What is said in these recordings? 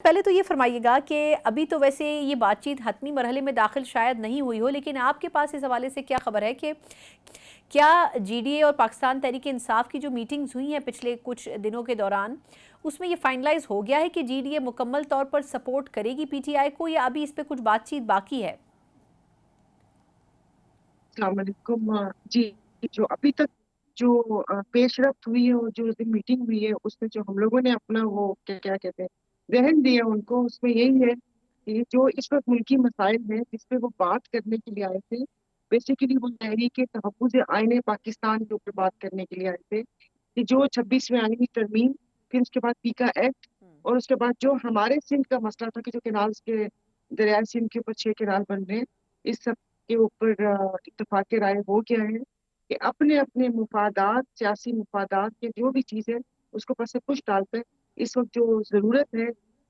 पहले तो ये फरमाइएगा कि अभी तो वैसे ये बातचीत हतमी मरहले में दाखिल शायद नहीं हुई हो, लेकिन आपके पास इस हवाले से क्या खबर है कि क्या जीडीए और पाकिस्तान तहरीक इंसाफ की जो मीटिंग्स हुई हैं पिछले कुछ दिनों के दौरान, उसमें ये फाइनलाइज हो गया है कि जीडीए मुकम्मल तौर पर सपोर्ट करेगी पीटीआई को, या अभी इस पे कुछ बातचीत बाकी है? अस्सलाम वालेकुम। जी, जो अभी तक जो पेशरफ्त हुई है और जो उस दिन मीटिंग हुई है उसमें जो हम लोगों ने अपना वो क्या क्या कहते हैं जहन दिया उनको, उसमें यही है कि जो इस वक्त मुल्की मसाइल हैं जिस पे वो बात करने के लिए आए थे, बेसिकली वो तहरीक तहफ़्फ़ुज़ आईन पाकिस्तान के ऊपर बात करने के लिए आए थे कि जो 26वें आईनी तरमीम, फिर उसके बाद पीका एक्ट, और उसके बाद जो हमारे सिंध का मसला था कि जो कैनाल्स के दरियाई सिंध के ऊपर 6 कैनाल बन रहे हैं, इस सब के ऊपर इत्तेफाक राय हो गया है कि अपने अपने मुफादात, सियासी मुफादात के जो भी चीज़ है उसको पस पुश डालकर इस वक्त जो ज़रूरत है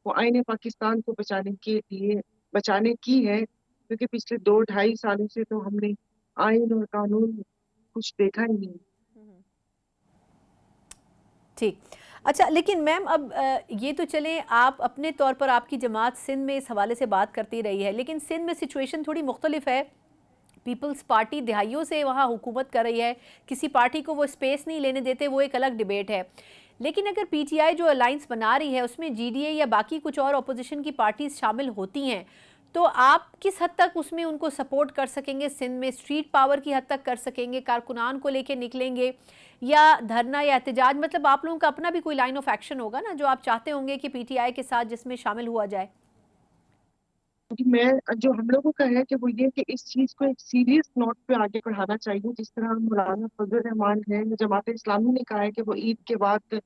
वो आईने पाकिस्तान को बचाने के लिए बचाने की है, क्योंकि पिछले 2 ढाई सालों से तो हमने आइन और कानून कुछ देखा ही नहीं। ठीक। अच्छा, लेकिन मैम अब ये तो चले, आप अपने तौर पर आपकी जमात सिंध में इस हवाले से बात करती रही है, लेकिन सिंध में सिचुएशन थोड़ी मुख्तलिफ है। पीपल्स पार्टी दिहाइयों से वहाँ हुकूमत कर रही है, किसी पार्टी को वो स्पेस नहीं लेने देते, वो एक अलग डिबेट है। लेकिन अगर पीटीआई जो अलायंस बना रही है उसमें जीडीए या बाकी कुछ और अपोजिशन की पार्टीज शामिल होती हैं, तो आप किस हद तक उसमें उनको सपोर्ट कर सकेंगे? सिंध में स्ट्रीट पावर की हद तक कर सकेंगे, कारकुनान को लेके निकलेंगे, या धरना या एहतजाज? मतलब आप लोगों का अपना भी कोई लाइन ऑफ एक्शन होगा ना जो आप चाहते होंगे कि पीटीआई के साथ जिसमें शामिल हुआ जाए। क्योंकि मैं जो हम लोगों का है कि वो ये कि इस चीज को एक सीरियस नोट पे आगे बढ़ाना चाहिए, जिस तरह मौलाना फजल रहमान है, जमात इस्लामी ने कहा है कि वो ईद के बाद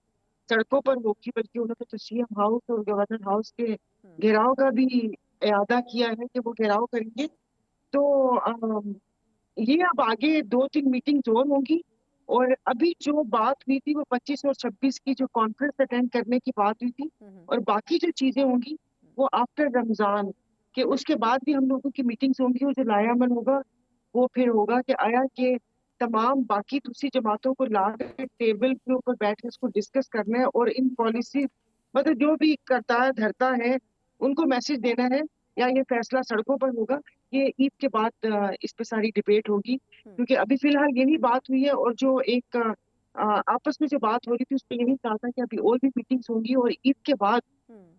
सड़कों पर होगी, बल्कि उन्होंने तो सीएम हाउस और गवर्नर हाउस के घेराव का भी इरादा किया है कि वो घेराव करेंगे। तो ये अब आगे 2-3 मीटिंग्स और होंगी। और अभी जो बात हुई थी वो 25 और 26 की जो कॉन्फ्रेंस अटेंड करने की बात हुई थी, और बाकी जो चीजें होंगी वो आफ्टर रमजान के उसके बाद भी हम लोगों की मीटिंग्स होंगी, और जो लायामन होगा वो फिर होगा कि आया कि तमाम बाकी दूसरी जमातों को ला के टेबल के ऊपर बैठ के इसको डिस्कस करना है, और इन पॉलिसी मतलब जो भी करता है धरता है उनको मैसेज देना है, या ये फैसला सड़कों पर होगा। ये ईद के बाद इस पे सारी डिबेट होगी, क्योंकि अभी फिलहाल यही बात हुई है। और जो एक आपस में जो बात हो रही थी उस पर यही कहा था कि अभी और भी मीटिंग्स होंगी, और ईद के बाद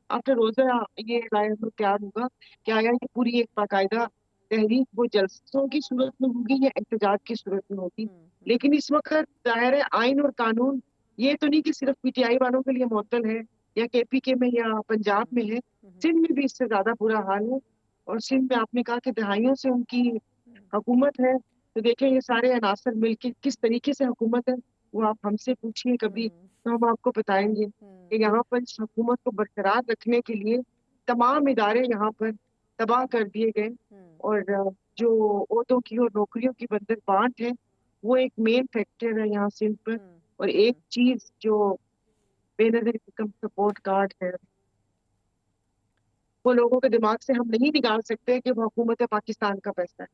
आफ्टर रोजा ये राय तैयार होगा कि आया ये पूरी एक बाकायदा तहरीक वो जलसों की सूरत में होगी या एहतजाज की सूरत में होगी। लेकिन इस वक्त दायरे आइन और कानून ये तो नहीं कि सिर्फ पीटीआई वालों के लिए मुअत्तल है या केपीके में या पंजाब में है, सिंध में भी इससे ज्यादा बुरा हाल है। और सिंध में आपने कहा कि दहाइयों से उनकी हुकूमत है, तो देखें ये सारे अनासर मिलके किस तरीके से हुकूमत है वो आप हमसे पूछिए कभी, तो हम आपको बताएंगे कि यहाँ पर इस हुकूमत को बरकरार रखने के लिए तमाम इदारे यहाँ पर तबाह कर दिए गए। और जो ओहदों की और नौकरियों की बंदर बांट है वो एक मेन फैक्टर है यहाँ सिंध पर। और एक चीज जो बेनजीर कम सपोर्ट कार्ड है, वो लोगों के दिमाग से हम नहीं निकाल सकते कि वो हुकूमत पाकिस्तान का पैसा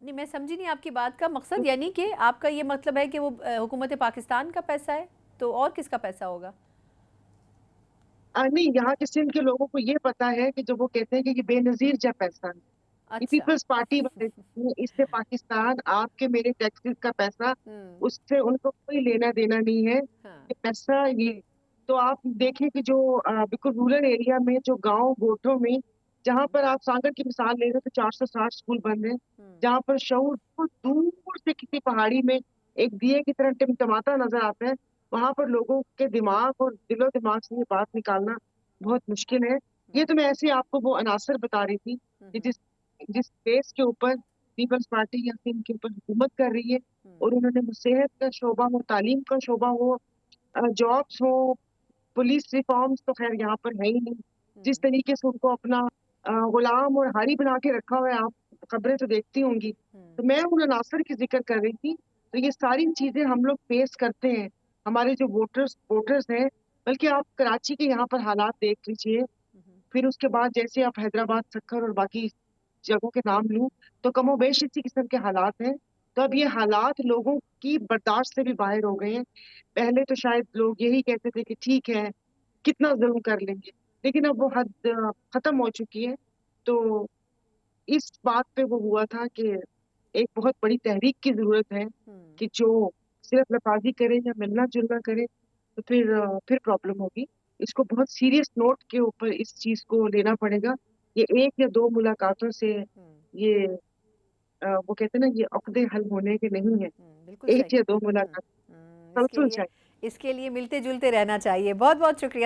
नहीं, मैं समझी नहीं आपकी बात का है। मकसद, यानी कि आपका ये मतलब है कि वो हुकूमत पाकिस्तान का पैसा है, तो और किसका पैसा होगा? नहीं, यहाँ के सिंध के लोगों को ये पता है कि जब वो कहते हैं कि ये बेनजीर जब पैसा है, ये अच्छा। पीपल्स पार्टी वाले हैं, इससे पाकिस्तान आपके मेरे टैक्सेस का पैसा, उससे उनको कोई लेना देना नहीं है, हाँ। ये पैसा ये। तो आप देखें कि जो बिल्कुल रूरल एरिया में जो गांव गोठों में जहां पर आप सागर की मिसाल ले रहे हो तो 460 स्कूल बंद हैं, जहां पर शऊर बहुत दूर से किसी पहाड़ी में एक दिए की तरह टिमटमाता नजर आता है, वहां पर लोगों के दिमाग और दिलो दिमाग से ये बात निकालना बहुत मुश्किल है। ये तो मैं ऐसे ही आपको वो अनासर बता रही थी कि जिस जिस बेस के ऊपर पीपल्स पार्टी या सिंध के ऊपर हुकूमत कर रही है, और उन्होंने सेहत का शोबा हो, तालीम का शोबा हो, जॉब्स हो, पुलिस रिफॉर्म्स तो खैर यहाँ पर है ही नहीं। जिस तरीके से उनको अपना गुलाम और हारी बना के रखा हुआ है, आप खबरें तो देखती होंगी। तो मैं उन अनासर की जिक्र कर रही थी। तो ये सारी चीजें हम लोग फेस करते हैं, हमारे जो वोटर्स वोटर्स हैं। बल्कि आप कराची के यहाँ पर हालात देख लीजिए, फिर उसके बाद जैसे आप हैदराबाद, सक्कर और बाकी जगहों के नाम लूं, तो कमोबेश इसी किस्म के हालात हैं। तो अब ये हालात लोगों की बर्दाश्त से भी बाहर हो गए हैं। पहले तो शायद लोग यही कहते थे कि ठीक है, कितना जुल्म कर लेंगे, लेकिन अब वो हद खत्म हो चुकी है। तो इस बात पे वो हुआ था कि एक बहुत बड़ी तहरीक की जरूरत है, हम्म। कि जो सिर्फ लफाजी करे या मिलना जुलना करे तो फिर प्रॉब्लम होगी। इसको बहुत सीरियस नोट के ऊपर इस चीज को लेना पड़ेगा। ये एक या दो मुलाकातों से ये वो कहते हैं ना, ये अक़दे हल होने के नहीं है। बिल्कुल सही। एक या दो मुलाकात कल सुलझ इसके लिए जाए। इसके लिए मिलते जुलते रहना चाहिए। बहुत बहुत शुक्रिया